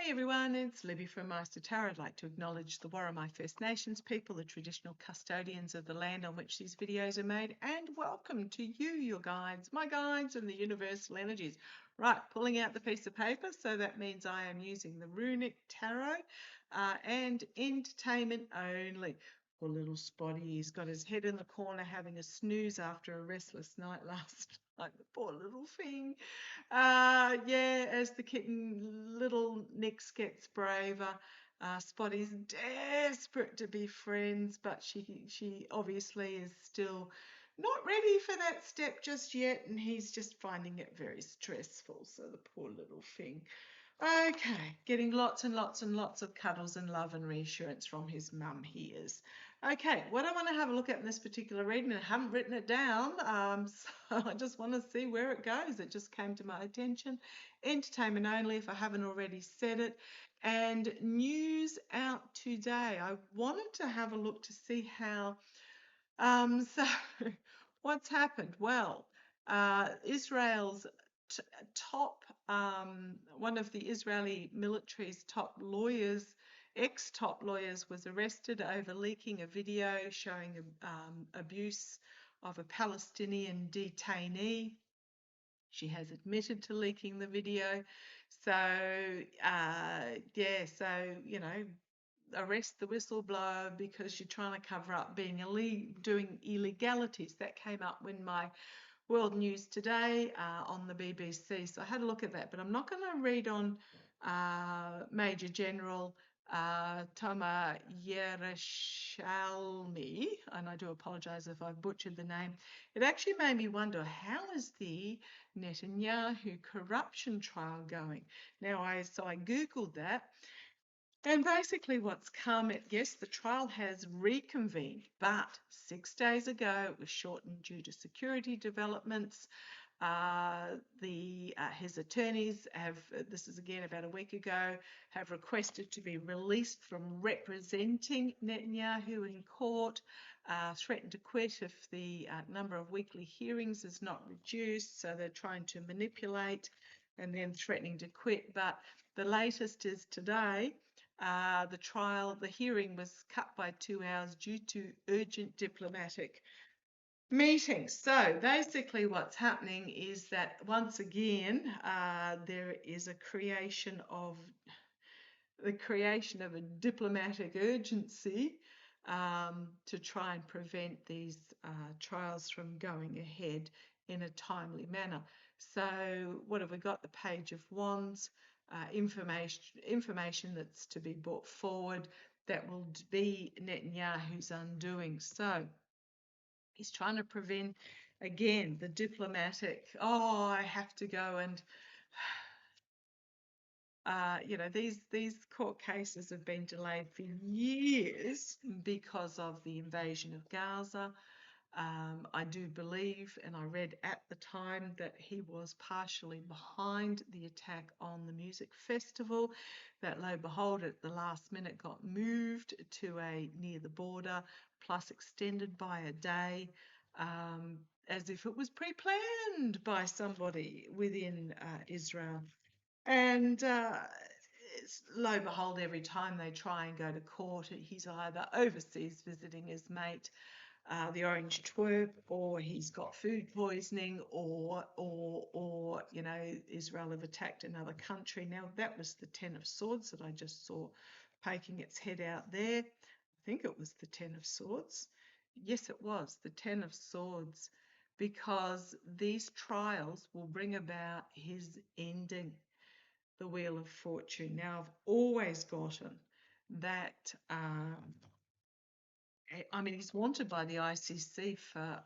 Hey everyone, it's Libby from Maighstir Tarot. I'd like to acknowledge the Worimi First Nations people, the traditional custodians of the land on which these videos are made, and welcome to you, your guides, my guides, and the universal energies. Right, pulling out the piece of paper, so that means I am using the Runic Tarot and entertainment only. Poor little Spotty, he's got his head in the corner having a snooze after a restless night last night. The poor little thing. Yeah, as the kitten little Nix gets braver, Spotty's desperate to be friends, but she obviously is still not ready for that step just yet, and he's just finding it very stressful. So the poor little thing. Okay, getting lots and lots and lots of cuddles and love and reassurance from his mum, he is. Okay, what I want to have a look at in this particular reading, and I haven't written it down, so I just want to see where it goes. It just came to my attention. Entertainment only, if I haven't already said it. And news out today. I wanted to have a look to see how, so what's happened? Well, Israel's top, one of the Israeli military's top lawyers, ex-top lawyers, was arrested over leaking a video showing abuse of a Palestinian detainee. She has admitted to leaking the video. So, yeah, so, you know, arrest the whistleblower because you're trying to cover up being doing illegalities. That came up when my World News Today on the BBC. So I had a look at that, but I'm not going to read on Major General Toma Yerushalmi, and I do apologise if I've butchered the name. It actually made me wonder, how is the Netanyahu corruption trial going? Now, I Googled that. And basically what's come, yes, the trial has reconvened, but 6 days ago it was shortened due to security developments. His attorneys have, this is again about a week ago, have requested to be released from representing Netanyahu in court, threatened to quit if the number of weekly hearings is not reduced. So they're trying to manipulate and then threatening to quit. But the latest is today. The hearing was cut by 2 hours due to urgent diplomatic meetings. So basically what's happening is that once again, there is a creation of a diplomatic urgency to try and prevent these trials from going ahead in a timely manner. So what have we got? The Page of Wands. Information that's to be brought forward that will be Netanyahu's undoing. So he's trying to prevent, again, the diplomatic, I have to go and, you know, these court cases have been delayed for years because of the invasion of Gaza. I do believe, and I read at the time, that he was partially behind the attack on the music festival, that lo and behold at the last minute got moved to near the border, plus extended by a day, as if it was pre-planned by somebody within Israel. And lo and behold, every time they try and go to court, he's either overseas visiting his mate, the orange twerp, or he's got food poisoning, or you know, Israel have attacked another country. Now that was the 10 of Swords that I just saw poking its head out there. I think it was the 10 of Swords. Yes, it was the 10 of Swords, because these trials will bring about his ending, the Wheel of Fortune. Now I've always gotten that I mean, he's wanted by the ICC for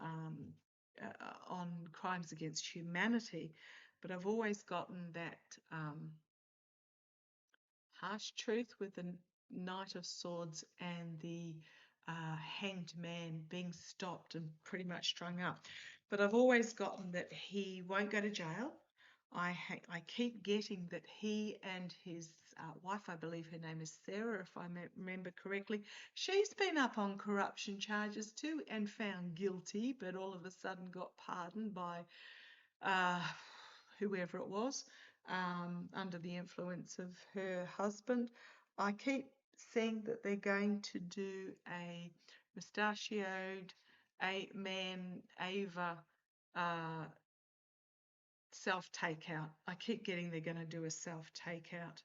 on crimes against humanity, but I've always gotten that harsh truth with the Knight of Swords and the hanged man being stopped and pretty much strung up. But I've always gotten that he won't go to jail. I keep getting that he and his wife, I believe her name is Sarah, if I remember correctly, she's been up on corruption charges too and found guilty, but all of a sudden got pardoned by whoever it was. under the influence of her husband. I keep seeing that they're going to do a mustachioed Ava self takeout. I keep getting they're going to do a self takeout.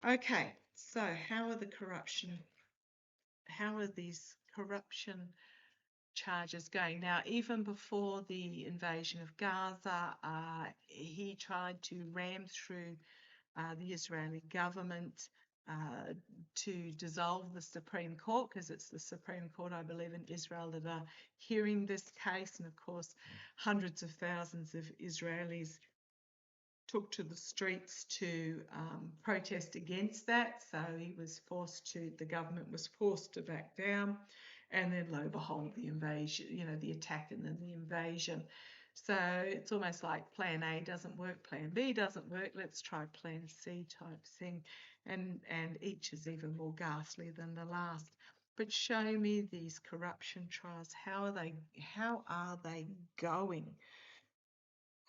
Okay, so how are these corruption charges going? Now, even before the invasion of Gaza, he tried to ram through the Israeli government to dissolve the Supreme Court, because it's the Supreme Court, I believe, in Israel that are hearing this case. And of course, hundreds of thousands of Israelis took to the streets to protest against that. So the government was forced to back down, and then lo and behold, the invasion, the attack and then the invasion. So it's almost like plan A doesn't work, plan B doesn't work, let's try plan C type thing. And each is even more ghastly than the last. But show me these corruption trials. How are they going?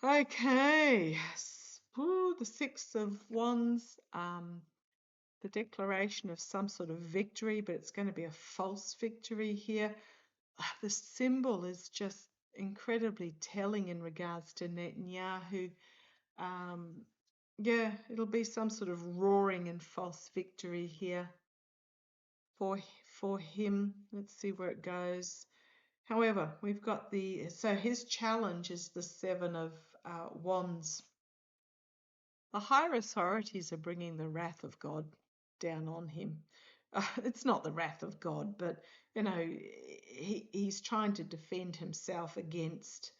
Okay. Ooh, the Six of Wands, the declaration of some sort of victory, but it's going to be a false victory here. The symbol is just incredibly telling in regards to Netanyahu. Yeah, it'll be some sort of roaring and false victory here for him. Let's see where it goes. However, we've got so his challenge is the Seven of Wands. The higher authorities are bringing the wrath of God down on him. It's not the wrath of God, but, he's trying to defend himself against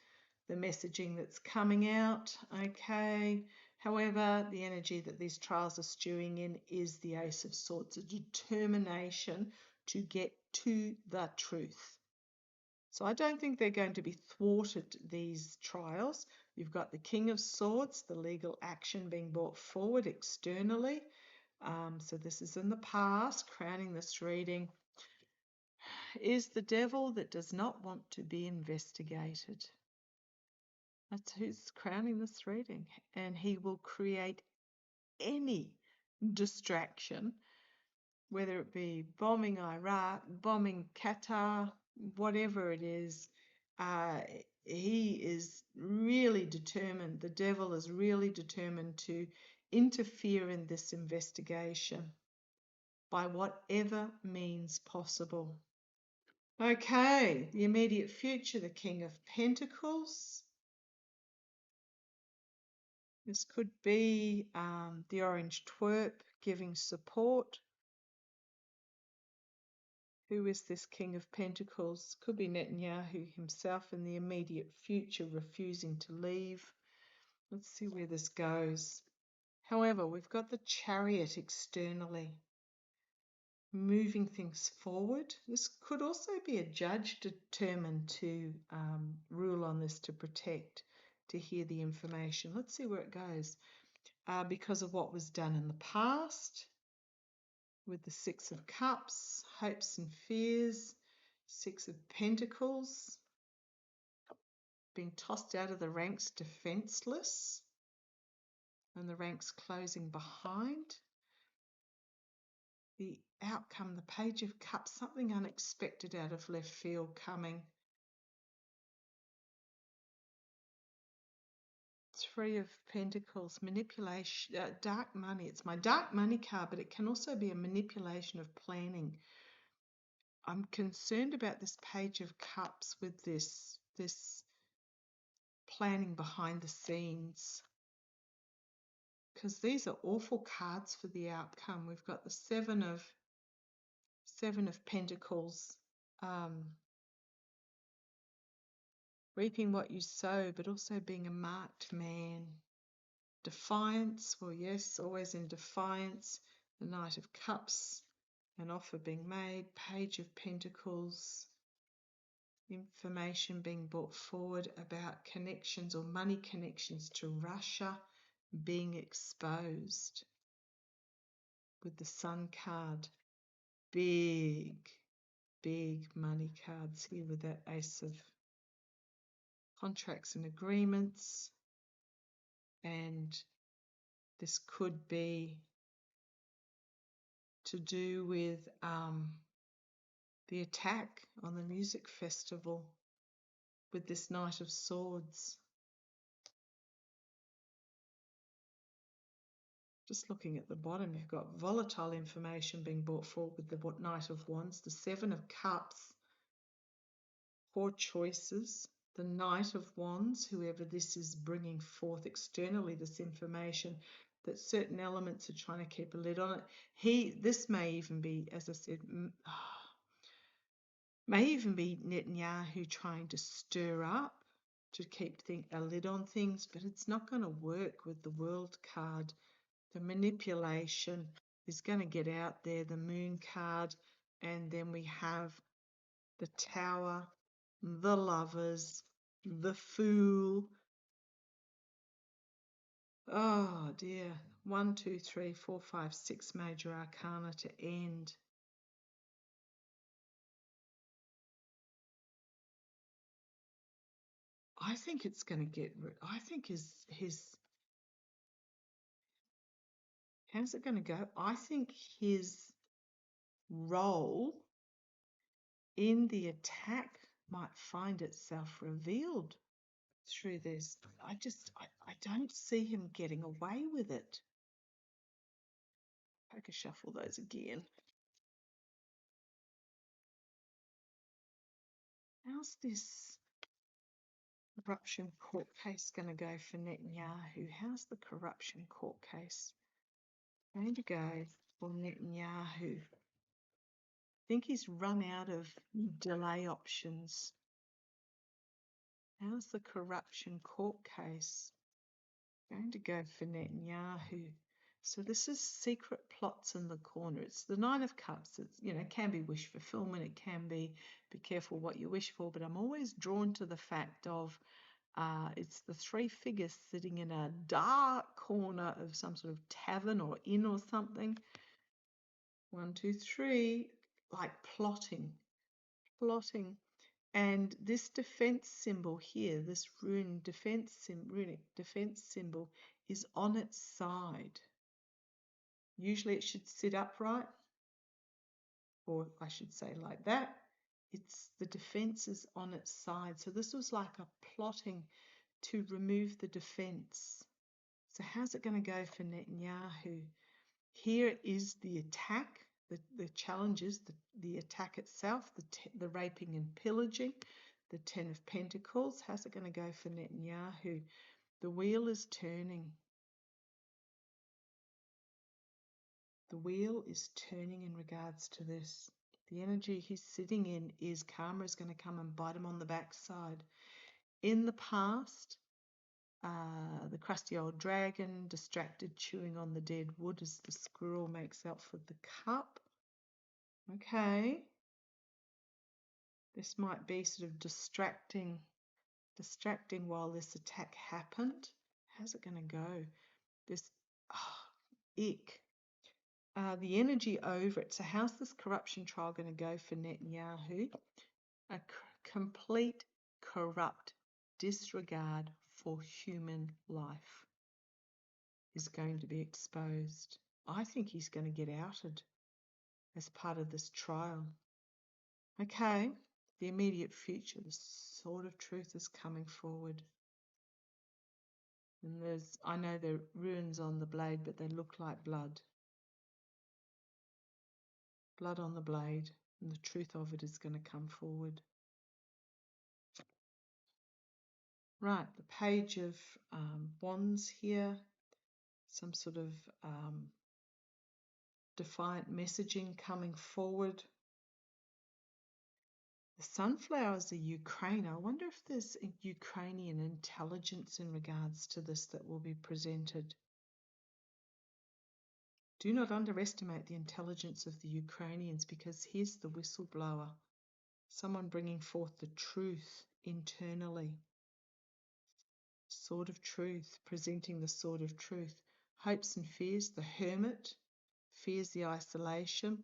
the messaging that's coming out. Okay. However, the energy that these trials are stewing in is the Ace of Swords, a determination to get to the truth. So I don't think they're going to be thwarted, these trials. You've got the King of Swords, the legal action being brought forward externally. So this is in the past. Crowning this reading is the devil that does not want to be investigated. That's who's crowning this reading. And he will create any distraction, whether it be bombing Iraq, bombing Qatar, whatever it is. He is really determined, the devil is really determined to interfere in this investigation by whatever means possible. Okay, the immediate future, the King of Pentacles. This could be the orange twerp giving support. Who is this King of Pentacles? Could be Netanyahu himself in the immediate future, refusing to leave. Let's see where this goes. However, we've got the Chariot externally, moving things forward. This could also be a judge determined to rule on this, to protect, to hear the information. Let's see where it goes. Because of what was done in the past, with the Six of Cups, hopes and fears, Six of Pentacles, being tossed out of the ranks defenseless, and the ranks closing behind. The outcome, the Page of Cups, something unexpected out of left field coming. Three of Pentacles, manipulation, dark money. It's my dark money card, but it can also be a manipulation of planning. I'm concerned about this Page of Cups with this planning behind the scenes, because these are awful cards for the outcome. We've got the Seven of Pentacles, reaping what you sow, but also being a marked man. Defiance, well, yes, always in defiance. The Knight of Cups, an offer being made. Page of Pentacles, information being brought forward about connections or money connections to Russia being exposed. With the Sun card, big money cards here with that Ace of Contracts and Agreements, and This could be to do with the attack on the music festival with this Knight of Swords. Just looking at the bottom, you've got volatile information being brought forward with the Knight of Wands, the Seven of Cups, 4 choices, the Knight of Wands, whoever this is bringing forth externally this information, that certain elements are trying to keep a lid on it. This may even be, as I said, may even be Netanyahu trying to stir up, to keep a lid on things, but it's not going to work with the World card. The manipulation is going to get out there, the Moon card, and then we have the Tower, the Lovers, the Fool. Oh dear. 1, 2, 3, 4, 5, 6 major arcana to end. I think it's going to get, I think his, how's it going to go? I think his role in the attack might find itself revealed through this. I don't see him getting away with it. I could shuffle those again. How's this corruption court case going to go for Netanyahu? How's the corruption court case going to go for Netanyahu? I think he's run out of delay options. How's the corruption court case going to go for Netanyahu? So this is secret plots in the corner. It's the Nine of Cups. It's, it can be wish fulfillment. It can be careful what you wish for. But I'm always drawn to the fact of it's the 3 figures sitting in a dark corner of some sort of tavern or inn or something. 1, 2, 3, like plotting. And this defense symbol here, this runic defense symbol, is on its side. Usually it should sit upright, or I should say like that. It's the defense is on its side. So this was like a plotting to remove the defense. So how's it going to go for Netanyahu? Here is the attack, the challenges, the attack itself, the raping and pillaging, the 10 of Pentacles. How's it going to go for Netanyahu? The wheel is turning. The wheel is turning in regards to this. The energy he's sitting in is karma is going to come and bite him on the backside. In the past, the crusty old dragon, distracted, chewing on the dead wood as the squirrel makes out for the cup. Okay. This might be sort of distracting while this attack happened. How's it going to go? This, ick. The energy over it. So how's this corruption trial going to go for Netanyahu? A complete corrupt disregard for human life is going to be exposed. I think he's going to get outed as part of this trial. Okay, the immediate future, the sword of truth is coming forward. And I know there are runes on the blade, but they look like blood. Blood on the blade, and the truth of it is going to come forward. Right, the page of wands here, some sort of defiant messaging coming forward. The sunflowers are Ukraine. I wonder if there's a Ukrainian intelligence in regards to this that will be presented. Do not underestimate the intelligence of the Ukrainians, because here's the whistleblower, someone bringing forth the truth internally. Sword of truth, presenting the sword of truth. Hopes and fears, the hermit, fears the isolation,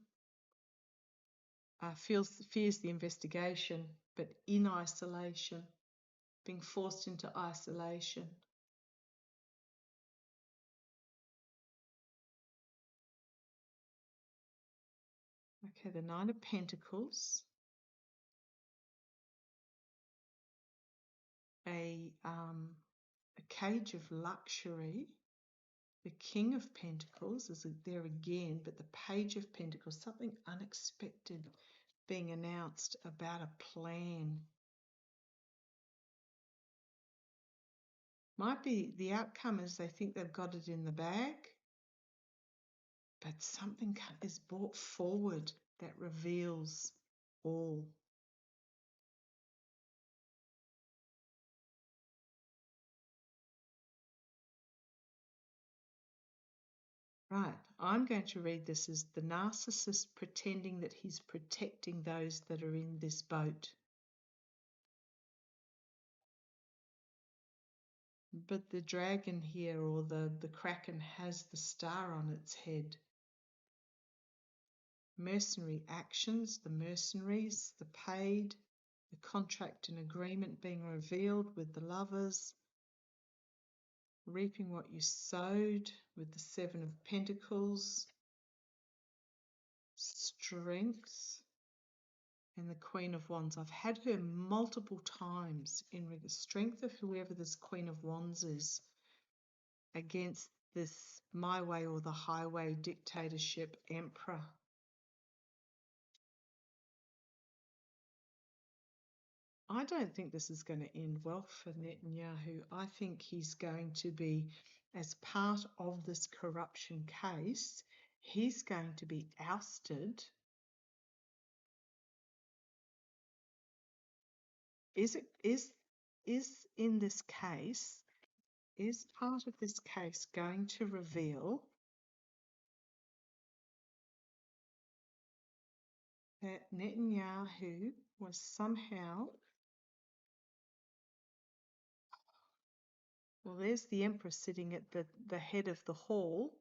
fears the investigation, but in isolation, being forced into isolation. Okay, the Nine of Pentacles. A cage of luxury. The King of Pentacles is there again, but the Page of Pentacles, something unexpected being announced about a plan. Might be the outcome is they think they've got it in the bag, but something is brought forward that reveals all. Right, I'm going to read this as the narcissist pretending that he's protecting those that are in this boat. But the dragon here, or the kraken, has the star on its head. Mercenary actions, the mercenaries, the paid, the contract and agreement being revealed with the lovers, reaping what you sowed with the Seven of Pentacles, strength, and the Queen of Wands. I've had her multiple times in the strength of whoever this Queen of Wands is against this my way or the highway dictatorship emperor. I don't think this is going to end well for Netanyahu. I think he's going to be, as part of this corruption case, he's going to be ousted. Is in this case, is part of this case going to reveal that Netanyahu was somehow, well, there's the Empress sitting at the head of the hall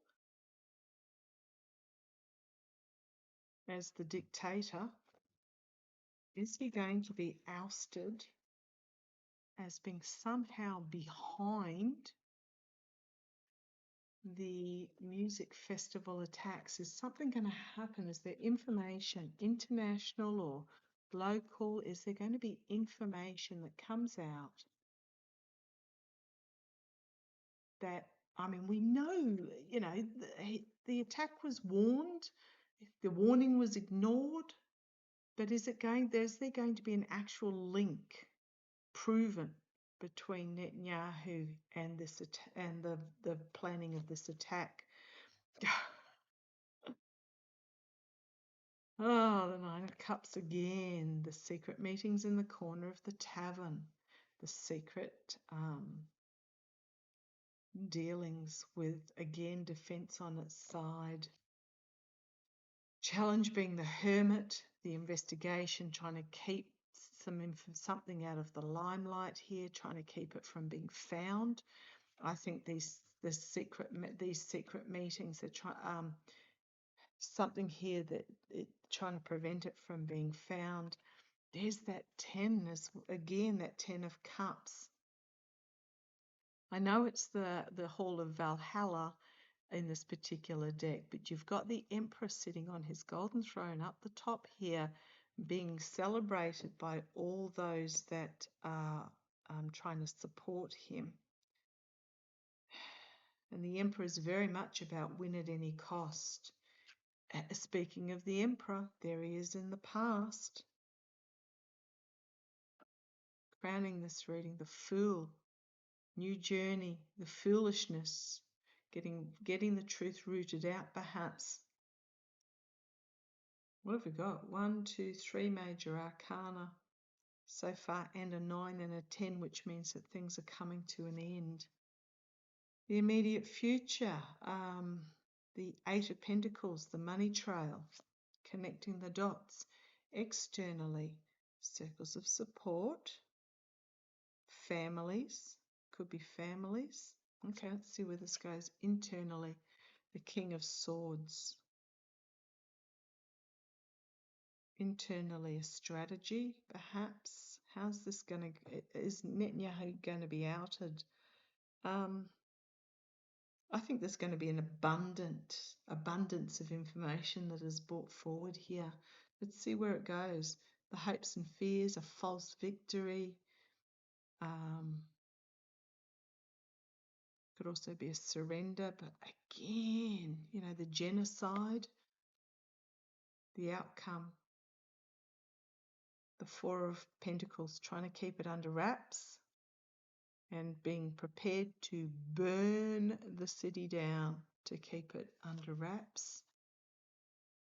as the dictator. Is he going to be ousted as being somehow behind the music festival attacks? Is something going to happen? Is there information, international or local? Is there going to be information that comes out that, I mean, we know, the attack was warned, the warning was ignored, but is there going to be an actual link proven between Netanyahu and this and the planning of this attack? Oh, the Nine of Cups again. The secret meetings in the corner of the tavern. The secret dealings with, again, defense on its side. Challenge being the hermit, the investigation, trying to keep something out of the limelight here, trying to keep it from being found. I think these secret meetings are something here that trying to prevent it from being found. There's that 10 again, that 10 of Cups. I know it's the Hall of Valhalla in this particular deck, but you've got the Emperor sitting on his golden throne up the top here, being celebrated by all those that are trying to support him. And the Emperor is very much about win at any cost. Speaking of the Emperor, there he is in the past. Crowning this reading, the Fool, new journey, the foolishness, getting the truth rooted out perhaps. What have we got? 1, 2, 3 major arcana so far, and a 9 and a 10, which means that things are coming to an end. The immediate future, the 8 of Pentacles, the money trail, connecting the dots. Externally, circles of support, families, could be families. Okay, let's see where this goes. Internally, the King of Swords. Internally, a strategy, perhaps. How's this going to... Is Netanyahu going to be outed? I think there's going to be an abundance of information that is brought forward here. Let's see where it goes. The hopes and fears, a false victory. Could also be a surrender, but again, you know, the genocide, the outcome. The Four of Pentacles, trying to keep it under wraps and being prepared to burn the city down to keep it under wraps.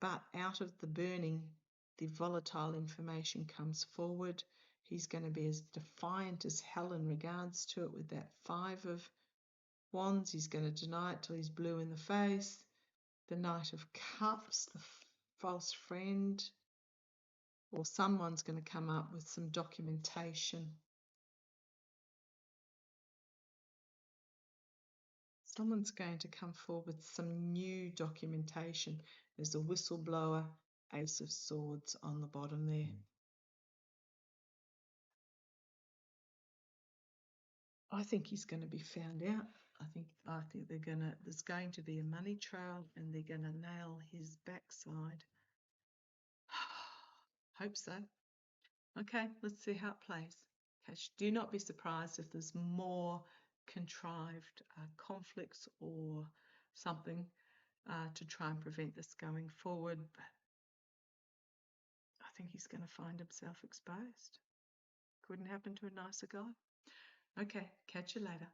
But out of the burning, the volatile information comes forward. He's going to be as defiant as hell in regards to it with that Five of Wands. He's going to deny it till he's blue in the face. The Knight of Cups, the false friend, or someone's going to come up with some documentation. Someone's going to come forward with some new documentation. There's a whistleblower, Ace of Swords on the bottom there. I think he's going to be found out. I think there's going to be a money trail and they're going to nail his backside. Hope so. Okay, let's see how it plays. Okay, do not be surprised if there's more contrived conflicts or something to try and prevent this going forward. But I think he's going to find himself exposed. Couldn't happen to a nicer guy. Okay, catch you later.